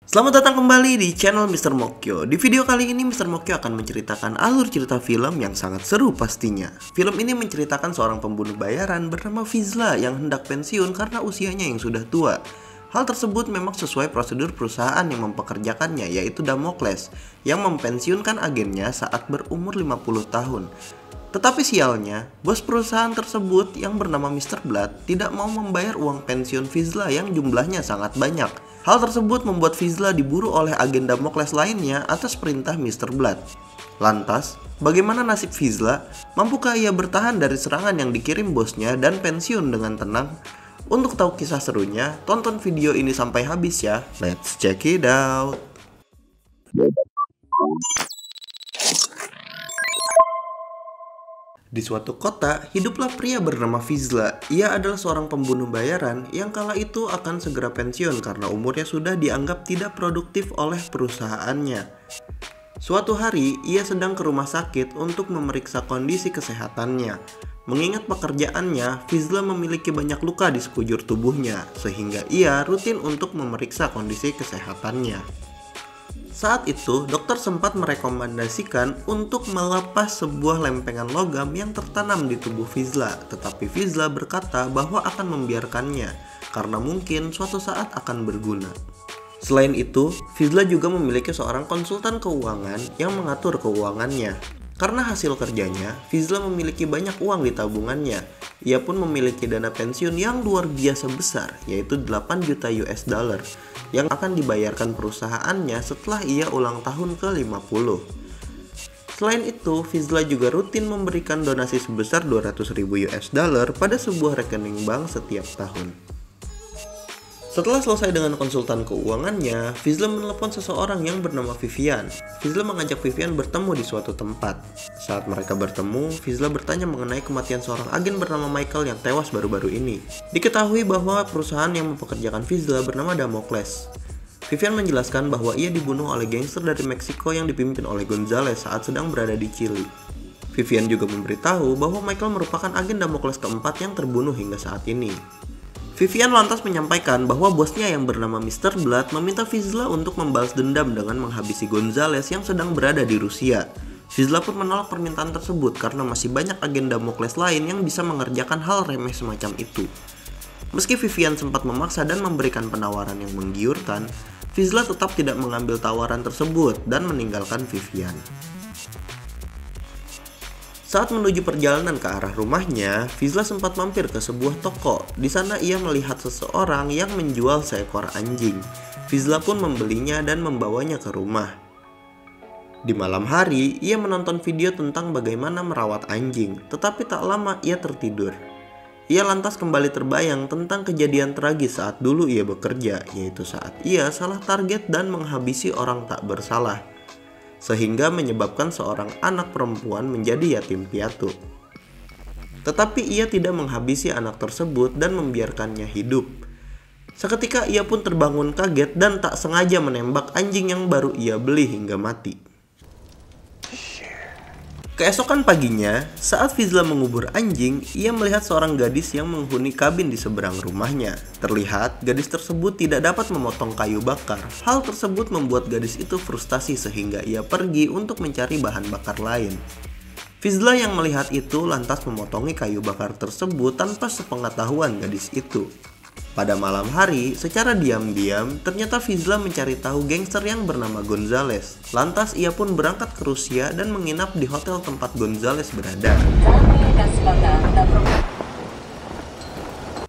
Selamat datang kembali di channel Mr. Mokyo. Di video kali ini Mr. Mokyo akan menceritakan alur cerita film yang sangat seru pastinya. Film ini menceritakan seorang pembunuh bayaran bernama Fizla yang hendak pensiun karena usianya yang sudah tua. Hal tersebut memang sesuai prosedur perusahaan yang mempekerjakannya, yaitu Damokles, yang mempensiunkan agennya saat berumur 50 tahun. Tetapi sialnya, bos perusahaan tersebut yang bernama Mr. Blood tidak mau membayar uang pensiun Fizla yang jumlahnya sangat banyak. Hal tersebut membuat Fizla diburu oleh agen Damokles lainnya atas perintah Mr. Blood. Lantas, bagaimana nasib Fizla? Mampukah ia bertahan dari serangan yang dikirim bosnya dan pensiun dengan tenang? Untuk tahu kisah serunya, tonton video ini sampai habis ya. Let's check it out. Di suatu kota, hiduplah pria bernama Fizla. Ia adalah seorang pembunuh bayaran yang kala itu akan segera pensiun karena umurnya sudah dianggap tidak produktif oleh perusahaannya. Suatu hari, ia sedang ke rumah sakit untuk memeriksa kondisi kesehatannya. Mengingat pekerjaannya, Fizla memiliki banyak luka di sekujur tubuhnya, sehingga ia rutin untuk memeriksa kondisi kesehatannya. Saat itu, dokter sempat merekomendasikan untuk melepas sebuah lempengan logam yang tertanam di tubuh Fizla, tetapi Fizla berkata bahwa akan membiarkannya, karena mungkin suatu saat akan berguna. Selain itu, Fizla juga memiliki seorang konsultan keuangan yang mengatur keuangannya. Karena hasil kerjanya, Fizla memiliki banyak uang di tabungannya. Ia pun memiliki dana pensiun yang luar biasa besar, yaitu 8 juta US dollar, yang akan dibayarkan perusahaannya setelah ia ulang tahun ke-50. Selain itu, Fizla juga rutin memberikan donasi sebesar 200.000 US dollar pada sebuah rekening bank setiap tahun. Setelah selesai dengan konsultan keuangannya, Fizla menelepon seseorang yang bernama Vivian. Fizla mengajak Vivian bertemu di suatu tempat. Saat mereka bertemu, Fizla bertanya mengenai kematian seorang agen bernama Michael yang tewas baru-baru ini. Diketahui bahwa perusahaan yang mempekerjakan Fizla bernama Damokles. Vivian menjelaskan bahwa ia dibunuh oleh gangster dari Meksiko yang dipimpin oleh Gonzales saat sedang berada di Chili. Vivian juga memberitahu bahwa Michael merupakan agen Damokles keempat yang terbunuh hingga saat ini. Vivian lantas menyampaikan bahwa bosnya yang bernama Mr. Blood meminta Fizla untuk membalas dendam dengan menghabisi Gonzales yang sedang berada di Rusia. Fizla pun menolak permintaan tersebut karena masih banyak agen Damokles lain yang bisa mengerjakan hal remeh semacam itu. Meski Vivian sempat memaksa dan memberikan penawaran yang menggiurkan, Fizla tetap tidak mengambil tawaran tersebut dan meninggalkan Vivian. Saat menuju perjalanan ke arah rumahnya, Fizla sempat mampir ke sebuah toko. Di sana ia melihat seseorang yang menjual seekor anjing. Fizla pun membelinya dan membawanya ke rumah. Di malam hari, ia menonton video tentang bagaimana merawat anjing, tetapi tak lama ia tertidur. Ia lantas kembali terbayang tentang kejadian tragis saat dulu ia bekerja, yaitu saat ia salah target dan menghabisi orang tak bersalah, sehingga menyebabkan seorang anak perempuan menjadi yatim piatu. Tetapi ia tidak menghabisi anak tersebut dan membiarkannya hidup. Seketika ia pun terbangun kaget dan tak sengaja menembak anjing yang baru ia beli hingga mati. Keesokan paginya, saat Fizla mengubur anjing, ia melihat seorang gadis yang menghuni kabin di seberang rumahnya. Terlihat, gadis tersebut tidak dapat memotong kayu bakar. Hal tersebut membuat gadis itu frustasi sehingga ia pergi untuk mencari bahan bakar lain. Fizla yang melihat itu lantas memotongi kayu bakar tersebut tanpa sepengetahuan gadis itu. Pada malam hari, secara diam-diam, ternyata Fizla mencari tahu gangster yang bernama Gonzales. Lantas ia pun berangkat ke Rusia dan menginap di hotel tempat Gonzales berada.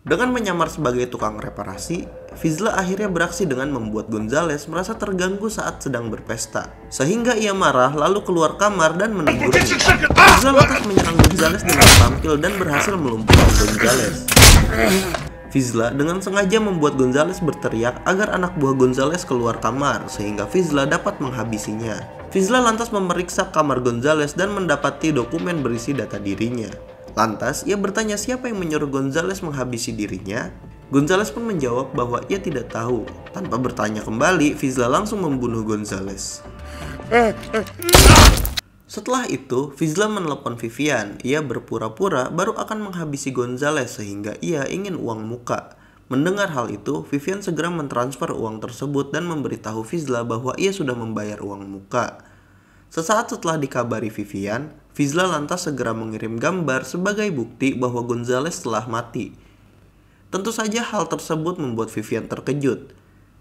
Dengan menyamar sebagai tukang reparasi, Fizla akhirnya beraksi dengan membuat Gonzales merasa terganggu saat sedang berpesta. Sehingga ia marah lalu keluar kamar dan menegurnya. Fizla lantas menyerang Gonzales dengan tampil dan berhasil melumpuhkan Gonzales. Fizla dengan sengaja membuat Gonzales berteriak agar anak buah Gonzales keluar kamar sehingga Fizla dapat menghabisinya. Fizla lantas memeriksa kamar Gonzales dan mendapati dokumen berisi data dirinya. Lantas ia bertanya siapa yang menyuruh Gonzales menghabisi dirinya. Gonzales pun menjawab bahwa ia tidak tahu. Tanpa bertanya kembali, Fizla langsung membunuh Gonzales. Setelah itu, Fizla menelepon Vivian. Ia berpura-pura baru akan menghabisi Gonzales sehingga ia ingin uang muka. Mendengar hal itu, Vivian segera mentransfer uang tersebut dan memberitahu Fizla bahwa ia sudah membayar uang muka. Sesaat setelah dikabari Vivian, Fizla lantas segera mengirim gambar sebagai bukti bahwa Gonzales telah mati. Tentu saja hal tersebut membuat Vivian terkejut.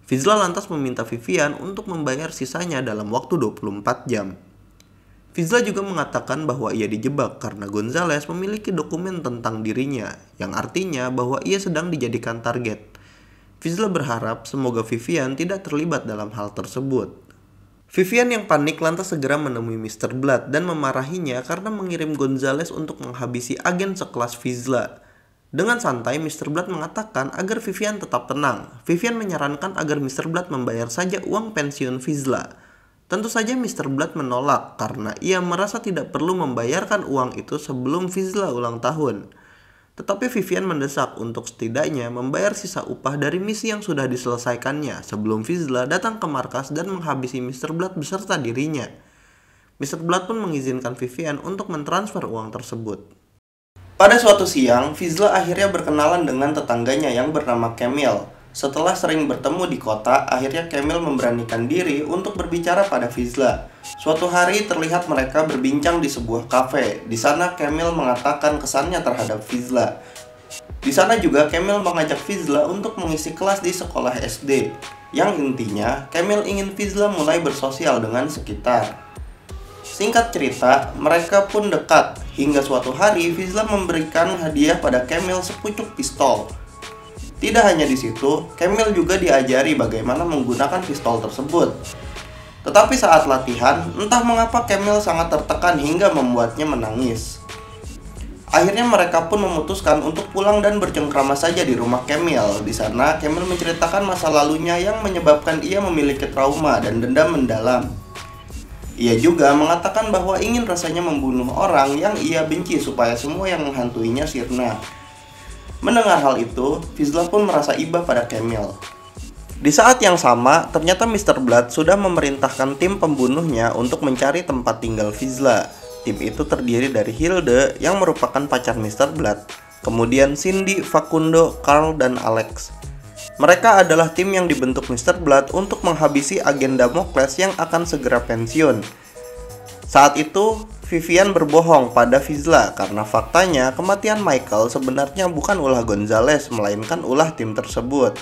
Fizla lantas meminta Vivian untuk membayar sisanya dalam waktu 24 jam. Fizla juga mengatakan bahwa ia dijebak karena Gonzales memiliki dokumen tentang dirinya, yang artinya bahwa ia sedang dijadikan target. Fizla berharap semoga Vivian tidak terlibat dalam hal tersebut. Vivian yang panik lantas segera menemui Mr. Blood dan memarahinya karena mengirim Gonzales untuk menghabisi agen sekelas Fizla. Dengan santai, Mr. Blood mengatakan agar Vivian tetap tenang. Vivian menyarankan agar Mr. Blood membayar saja uang pensiun Fizla. Tentu saja Mr. Blood menolak karena ia merasa tidak perlu membayarkan uang itu sebelum Fizla ulang tahun. Tetapi Vivian mendesak untuk setidaknya membayar sisa upah dari misi yang sudah diselesaikannya sebelum Fizla datang ke markas dan menghabisi Mr. Blood beserta dirinya. Mr. Blood pun mengizinkan Vivian untuk mentransfer uang tersebut. Pada suatu siang, Fizla akhirnya berkenalan dengan tetangganya yang bernama Camille. Setelah sering bertemu di kota, akhirnya Camille memberanikan diri untuk berbicara pada Fizla. Suatu hari terlihat mereka berbincang di sebuah kafe. Di sana Camille mengatakan kesannya terhadap Fizla. Di sana juga Camille mengajak Fizla untuk mengisi kelas di sekolah SD. Yang intinya, Camille ingin Fizla mulai bersosial dengan sekitar. Singkat cerita, mereka pun dekat. Hingga suatu hari, Fizla memberikan hadiah pada Camille sepucuk pistol. Tidak hanya di situ, Camille juga diajari bagaimana menggunakan pistol tersebut. Tetapi saat latihan, entah mengapa Camille sangat tertekan hingga membuatnya menangis. Akhirnya mereka pun memutuskan untuk pulang dan bercengkrama saja di rumah Camille. Di sana, Camille menceritakan masa lalunya yang menyebabkan ia memiliki trauma dan dendam mendalam. Ia juga mengatakan bahwa ingin rasanya membunuh orang yang ia benci supaya semua yang menghantuinya sirna. Mendengar hal itu, Fizla pun merasa iba pada Camille. Di saat yang sama, ternyata Mr. Blood sudah memerintahkan tim pembunuhnya untuk mencari tempat tinggal Fizla. Tim itu terdiri dari Hilde yang merupakan pacar Mr. Blood, kemudian Cindy, Facundo, Carl, dan Alex. Mereka adalah tim yang dibentuk Mr. Blood untuk menghabisi agen Damocles yang akan segera pensiun. Saat itu, Vivian berbohong pada Fizla karena faktanya kematian Michael sebenarnya bukan ulah Gonzales, melainkan ulah tim tersebut.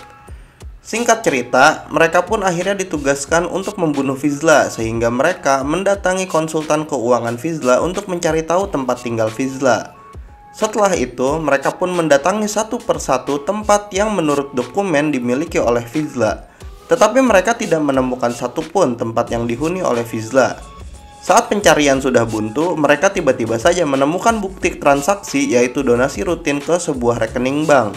Singkat cerita, mereka pun akhirnya ditugaskan untuk membunuh Fizla sehingga mereka mendatangi konsultan keuangan Fizla untuk mencari tahu tempat tinggal Fizla. Setelah itu, mereka pun mendatangi satu persatu tempat yang menurut dokumen dimiliki oleh Fizla. Tetapi mereka tidak menemukan satupun tempat yang dihuni oleh Fizla. Saat pencarian sudah buntu, mereka tiba-tiba saja menemukan bukti transaksi yaitu donasi rutin ke sebuah rekening bank.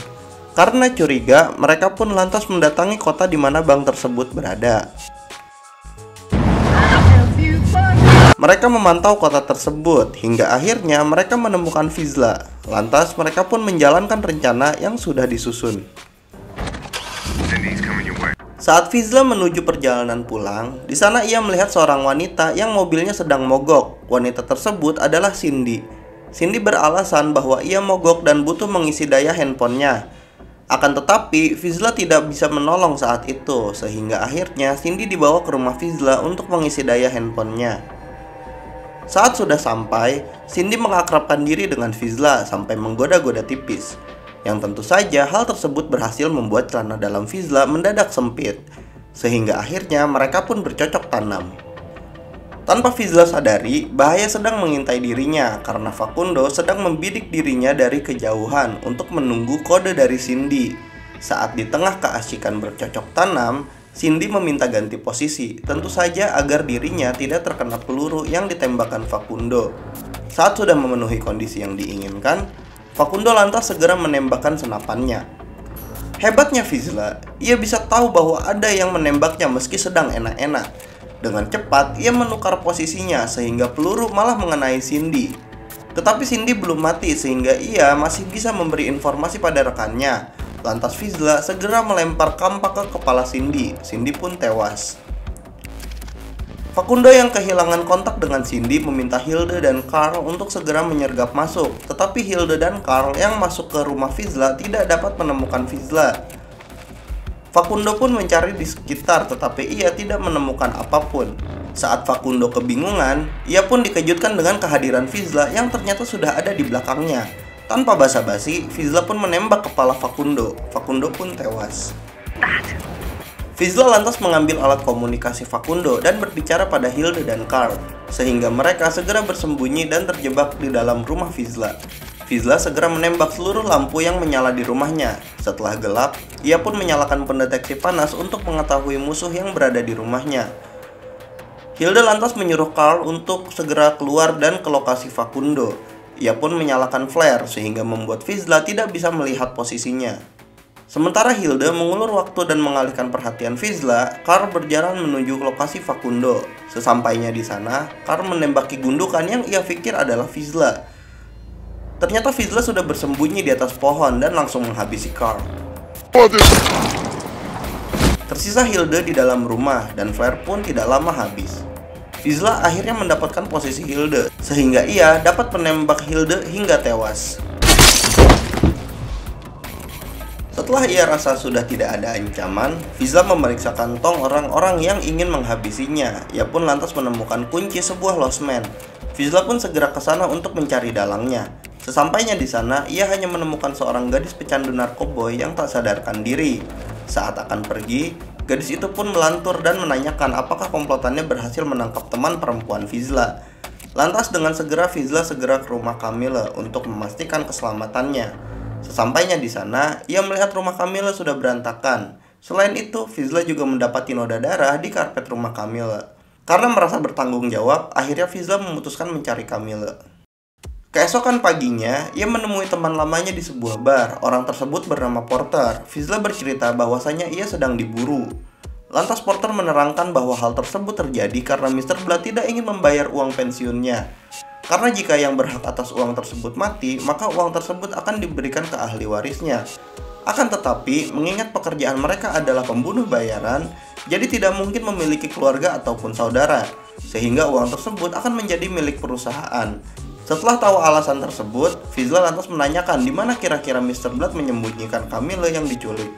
Karena curiga, mereka pun lantas mendatangi kota di mana bank tersebut berada. Mereka memantau kota tersebut hingga akhirnya mereka menemukan Fizla. Lantas mereka pun menjalankan rencana yang sudah disusun. Saat Fizla menuju perjalanan pulang, di sana ia melihat seorang wanita yang mobilnya sedang mogok. Wanita tersebut adalah Cindy. Cindy beralasan bahwa ia mogok dan butuh mengisi daya handphonenya. Akan tetapi, Fizla tidak bisa menolong saat itu, sehingga akhirnya Cindy dibawa ke rumah Fizla untuk mengisi daya handphonenya. Saat sudah sampai, Cindy mengakrabkan diri dengan Fizla sampai menggoda-goda tipis. Yang tentu saja hal tersebut berhasil membuat celana dalam Fizla mendadak sempit, sehingga akhirnya mereka pun bercocok tanam. Tanpa Fizla sadari, bahaya sedang mengintai dirinya karena Facundo sedang membidik dirinya dari kejauhan untuk menunggu kode dari Cindy. Saat di tengah keasyikan bercocok tanam, Cindy meminta ganti posisi, tentu saja agar dirinya tidak terkena peluru yang ditembakkan Facundo. Saat sudah memenuhi kondisi yang diinginkan, Facundo lantas segera menembakkan senapannya. Hebatnya Fizla, ia bisa tahu bahwa ada yang menembaknya meski sedang enak-enak. Dengan cepat, ia menukar posisinya sehingga peluru malah mengenai Cindy. Tetapi Cindy belum mati sehingga ia masih bisa memberi informasi pada rekannya. Lantas Fizla segera melempar kampak ke kepala Cindy. Cindy pun tewas. Facundo yang kehilangan kontak dengan Cindy meminta Hilde dan Carl untuk segera menyergap masuk. Tetapi Hilde dan Carl yang masuk ke rumah Fizla tidak dapat menemukan Fizla. Facundo pun mencari di sekitar tetapi ia tidak menemukan apapun. Saat Facundo kebingungan, ia pun dikejutkan dengan kehadiran Fizla yang ternyata sudah ada di belakangnya. Tanpa basa-basi, Fizla pun menembak kepala Facundo. Facundo pun tewas. Fizla lantas mengambil alat komunikasi Facundo dan berbicara pada Hilde dan Carl, sehingga mereka segera bersembunyi dan terjebak di dalam rumah Fizla. Fizla segera menembak seluruh lampu yang menyala di rumahnya. Setelah gelap, ia pun menyalakan pendeteksi panas untuk mengetahui musuh yang berada di rumahnya. Hilde lantas menyuruh Carl untuk segera keluar dan ke lokasi Facundo. Ia pun menyalakan flare sehingga membuat Fizla tidak bisa melihat posisinya. Sementara Hilde mengulur waktu dan mengalihkan perhatian Fizla, Carl berjalan menuju lokasi Facundo. Sesampainya di sana, Carl menembaki gundukan yang ia pikir adalah Fizla. Ternyata Fizla sudah bersembunyi di atas pohon dan langsung menghabisi Carl. Tersisa Hilde di dalam rumah dan flare pun tidak lama habis. Fizla akhirnya mendapatkan posisi Hilde, sehingga ia dapat menembak Hilde hingga tewas. Setelah ia rasa sudah tidak ada ancaman, Fizla memeriksa kantong orang-orang yang ingin menghabisinya. Ia pun lantas menemukan kunci sebuah losmen. Fizla pun segera ke sana untuk mencari dalangnya. Sesampainya di sana, ia hanya menemukan seorang gadis pecandu narkoboy yang tak sadarkan diri. Saat akan pergi, gadis itu pun melantur dan menanyakan apakah komplotannya berhasil menangkap teman perempuan Fizla. Lantas dengan segera Fizla segera ke rumah Camille untuk memastikan keselamatannya. Sesampainya di sana, ia melihat rumah Camille sudah berantakan. Selain itu, Fizla juga mendapati noda darah di karpet rumah Camille. Karena merasa bertanggung jawab, akhirnya Fizla memutuskan mencari Camille. Keesokan paginya, ia menemui teman lamanya di sebuah bar. Orang tersebut bernama Porter. Fizla bercerita bahwasanya ia sedang diburu. Lantas Porter menerangkan bahwa hal tersebut terjadi karena Mr. Blood tidak ingin membayar uang pensiunnya. Karena jika yang berhak atas uang tersebut mati, maka uang tersebut akan diberikan ke ahli warisnya. Akan tetapi, mengingat pekerjaan mereka adalah pembunuh bayaran, jadi tidak mungkin memiliki keluarga ataupun saudara, sehingga uang tersebut akan menjadi milik perusahaan. Setelah tahu alasan tersebut, Fizla lantas menanyakan di mana kira-kira Mr. Blood menyembunyikan Camille yang diculik.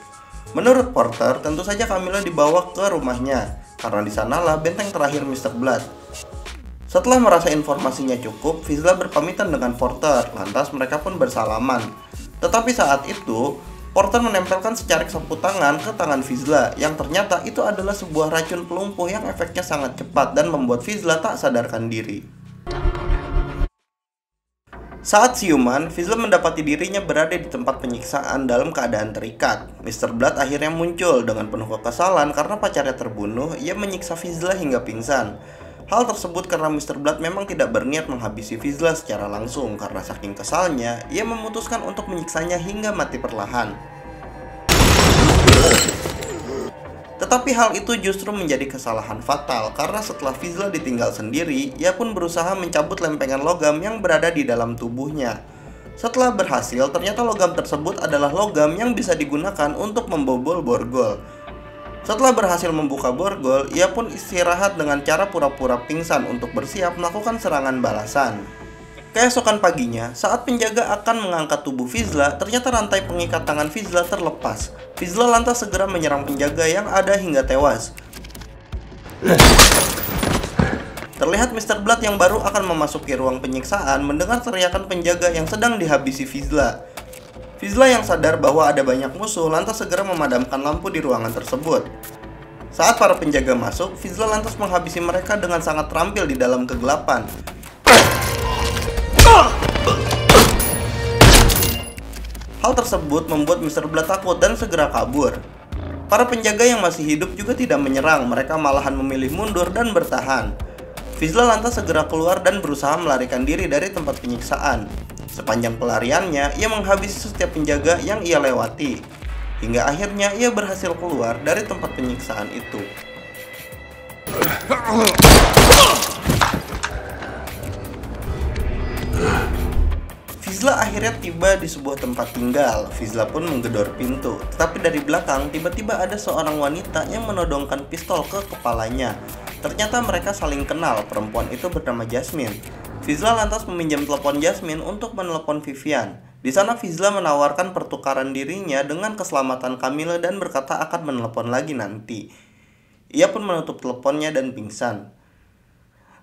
Menurut Porter, tentu saja Camille dibawa ke rumahnya, karena di sanalah benteng terakhir Mr. Blood. Setelah merasa informasinya cukup, Fizla berpamitan dengan Porter, lantas mereka pun bersalaman. Tetapi saat itu, Porter menempelkan secarik sapu tangan ke tangan Fizla, yang ternyata itu adalah sebuah racun pelumpuh yang efeknya sangat cepat dan membuat Fizla tak sadarkan diri. Saat siuman, Fizla mendapati dirinya berada di tempat penyiksaan dalam keadaan terikat. Mr. Blood akhirnya muncul dengan penuh kekesalan karena pacarnya terbunuh, ia menyiksa Fizla hingga pingsan. Hal tersebut karena Mr. Blood memang tidak berniat menghabisi Fizla secara langsung. Karena saking kesalnya, ia memutuskan untuk menyiksanya hingga mati perlahan. Tetapi hal itu justru menjadi kesalahan fatal karena setelah Fizla ditinggal sendiri, ia pun berusaha mencabut lempengan logam yang berada di dalam tubuhnya. Setelah berhasil, ternyata logam tersebut adalah logam yang bisa digunakan untuk membobol borgol. Setelah berhasil membuka borgol, ia pun istirahat dengan cara pura-pura pingsan untuk bersiap melakukan serangan balasan. Keesokan paginya, saat penjaga akan mengangkat tubuh Fizla, ternyata rantai pengikat tangan Fizla terlepas. Fizla lantas segera menyerang penjaga yang ada hingga tewas. Terlihat Mr. Blood yang baru akan memasuki ruang penyiksaan mendengar teriakan penjaga yang sedang dihabisi Fizla. Fizla yang sadar bahwa ada banyak musuh lantas segera memadamkan lampu di ruangan tersebut. Saat para penjaga masuk, Fizla lantas menghabisi mereka dengan sangat terampil di dalam kegelapan. Hal tersebut membuat Mr. Blood takut dan segera kabur. Para penjaga yang masih hidup juga tidak menyerang, mereka malahan memilih mundur dan bertahan. Fizla lantas segera keluar dan berusaha melarikan diri dari tempat penyiksaan. Sepanjang pelariannya, ia menghabisi setiap penjaga yang ia lewati. Hingga akhirnya ia berhasil keluar dari tempat penyiksaan itu. Fizla akhirnya tiba di sebuah tempat tinggal. Fizla pun menggedor pintu. Tetapi dari belakang, tiba-tiba ada seorang wanita yang menodongkan pistol ke kepalanya. Ternyata mereka saling kenal, perempuan itu bernama Jasmine. Fizla lantas meminjam telepon Jasmine untuk menelepon Vivian. Di sana Fizla menawarkan pertukaran dirinya dengan keselamatan Camille dan berkata akan menelepon lagi nanti. Ia pun menutup teleponnya dan pingsan.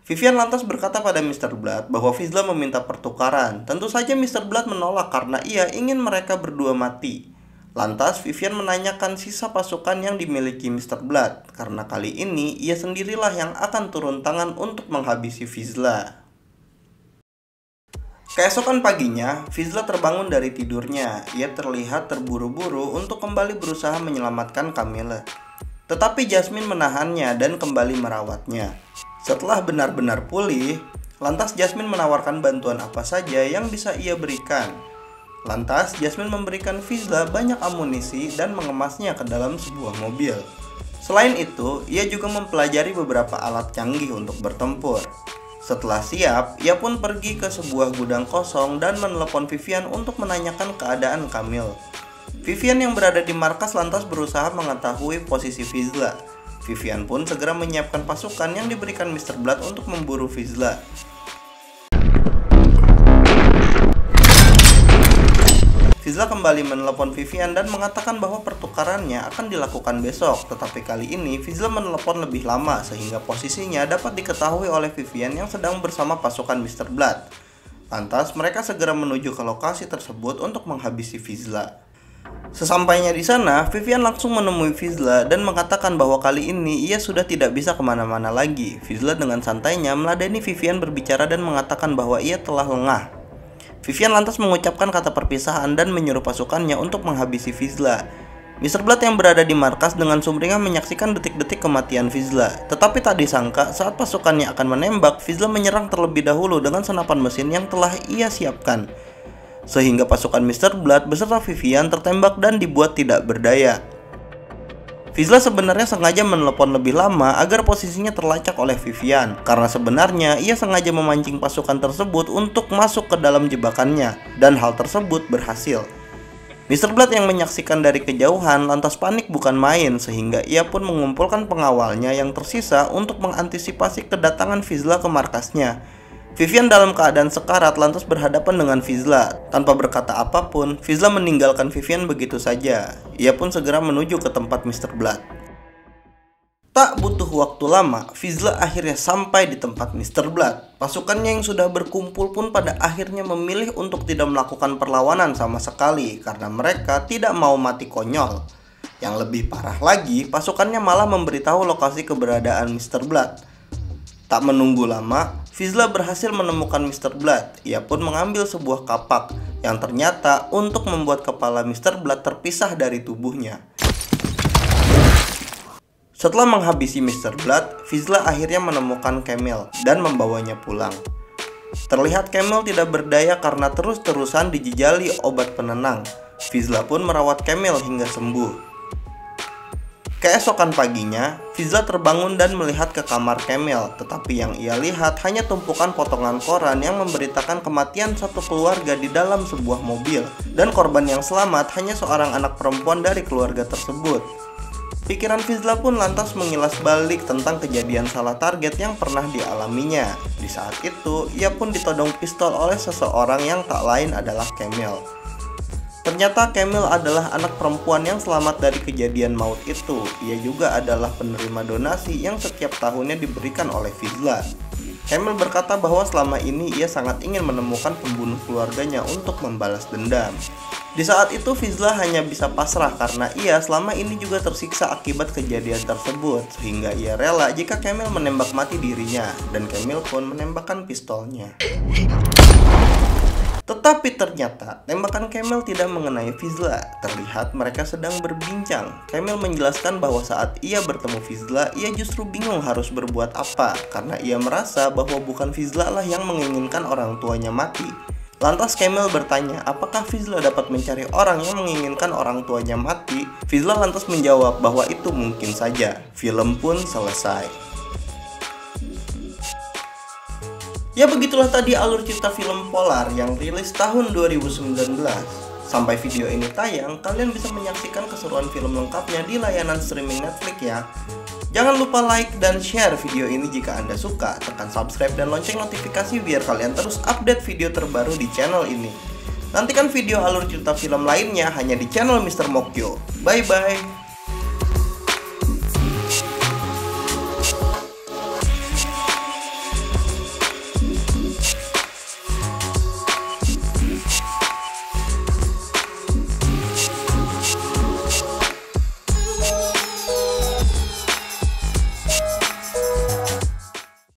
Vivian lantas berkata pada Mr. Blood bahwa Fizla meminta pertukaran. Tentu saja Mr. Blood menolak karena ia ingin mereka berdua mati. Lantas Vivian menanyakan sisa pasukan yang dimiliki Mr. Blood, karena kali ini ia sendirilah yang akan turun tangan untuk menghabisi Fizla. Keesokan paginya, Fizla terbangun dari tidurnya. Ia terlihat terburu-buru untuk kembali berusaha menyelamatkan Camille. Tetapi Jasmine menahannya dan kembali merawatnya. Setelah benar-benar pulih, lantas Jasmine menawarkan bantuan apa saja yang bisa ia berikan. Lantas, Jasmine memberikan Fizla banyak amunisi dan mengemasnya ke dalam sebuah mobil. Selain itu, ia juga mempelajari beberapa alat canggih untuk bertempur. Setelah siap, ia pun pergi ke sebuah gudang kosong dan menelepon Vivian untuk menanyakan keadaan Camille. Vivian yang berada di markas lantas berusaha mengetahui posisi Fizla. Vivian pun segera menyiapkan pasukan yang diberikan Mr. Blood untuk memburu Fizla. Fizla kembali menelepon Vivian dan mengatakan bahwa pertukarannya akan dilakukan besok. Tetapi kali ini Fizla menelepon lebih lama sehingga posisinya dapat diketahui oleh Vivian yang sedang bersama pasukan Mr. Blood. Lantas mereka segera menuju ke lokasi tersebut untuk menghabisi Fizla. Sesampainya di sana, Vivian langsung menemui Fizla dan mengatakan bahwa kali ini ia sudah tidak bisa kemana-mana lagi. Fizla dengan santainya meladeni Vivian berbicara dan mengatakan bahwa ia telah lengah. Vivian lantas mengucapkan kata perpisahan dan menyuruh pasukannya untuk menghabisi Fizla. Mr. Blood yang berada di markas dengan sumringah menyaksikan detik-detik kematian Fizla. Tetapi tak disangka saat pasukannya akan menembak, Fizla menyerang terlebih dahulu dengan senapan mesin yang telah ia siapkan. Sehingga pasukan Mr. Blood beserta Vivian tertembak dan dibuat tidak berdaya. Fizla sebenarnya sengaja menelepon lebih lama agar posisinya terlacak oleh Vivian, karena sebenarnya ia sengaja memancing pasukan tersebut untuk masuk ke dalam jebakannya, dan hal tersebut berhasil. Mr. Blood yang menyaksikan dari kejauhan lantas panik bukan main, sehingga ia pun mengumpulkan pengawalnya yang tersisa untuk mengantisipasi kedatangan Fizla ke markasnya. Vivian dalam keadaan sekarat lantas berhadapan dengan Fizla. Tanpa berkata apapun, Fizla meninggalkan Vivian begitu saja. Ia pun segera menuju ke tempat Mr. Blood. Tak butuh waktu lama, Fizla akhirnya sampai di tempat Mr. Blood. Pasukannya yang sudah berkumpul pun pada akhirnya memilih untuk tidak melakukan perlawanan sama sekali karena mereka tidak mau mati konyol. Yang lebih parah lagi, pasukannya malah memberitahu lokasi keberadaan Mr. Blood. Tak menunggu lama, Fizla berhasil menemukan Mr. Blood. Ia pun mengambil sebuah kapak yang ternyata untuk membuat kepala Mr. Blood terpisah dari tubuhnya. Setelah menghabisi Mr. Blood, Fizla akhirnya menemukan Camille dan membawanya pulang. Terlihat Camille tidak berdaya karena terus-terusan dijejali obat penenang. Fizla pun merawat Camille hingga sembuh. Keesokan paginya, Fizla terbangun dan melihat ke kamar Camille, tetapi yang ia lihat hanya tumpukan potongan koran yang memberitakan kematian satu keluarga di dalam sebuah mobil, dan korban yang selamat hanya seorang anak perempuan dari keluarga tersebut. Pikiran Fizla pun lantas mengilas balik tentang kejadian salah target yang pernah dialaminya. Di saat itu, ia pun ditodong pistol oleh seseorang yang tak lain adalah Camille. Ternyata Camille adalah anak perempuan yang selamat dari kejadian maut itu. Ia juga adalah penerima donasi yang setiap tahunnya diberikan oleh Fizla. Camille berkata bahwa selama ini ia sangat ingin menemukan pembunuh keluarganya untuk membalas dendam. Di saat itu Fizla hanya bisa pasrah karena ia selama ini juga tersiksa akibat kejadian tersebut, sehingga ia rela jika Camille menembak mati dirinya, dan Camille pun menembakkan pistolnya. Tetapi ternyata tembakan Camille tidak mengenai Fizla. Terlihat mereka sedang berbincang. Camille menjelaskan bahwa saat ia bertemu Fizla, ia justru bingung harus berbuat apa karena ia merasa bahwa bukan Fizla lah yang menginginkan orang tuanya mati. Lantas Camille bertanya, apakah Fizla dapat mencari orang yang menginginkan orang tuanya mati? Fizla lantas menjawab bahwa itu mungkin saja. Film pun selesai. Ya begitulah tadi alur cerita film Polar yang rilis tahun 2019. Sampai video ini tayang, kalian bisa menyaksikan keseruan film lengkapnya di layanan streaming Netflix ya. Jangan lupa like dan share video ini jika Anda suka. Tekan subscribe dan lonceng notifikasi biar kalian terus update video terbaru di channel ini. Nantikan video alur cerita film lainnya hanya di channel Mr. Mokyo. Bye bye.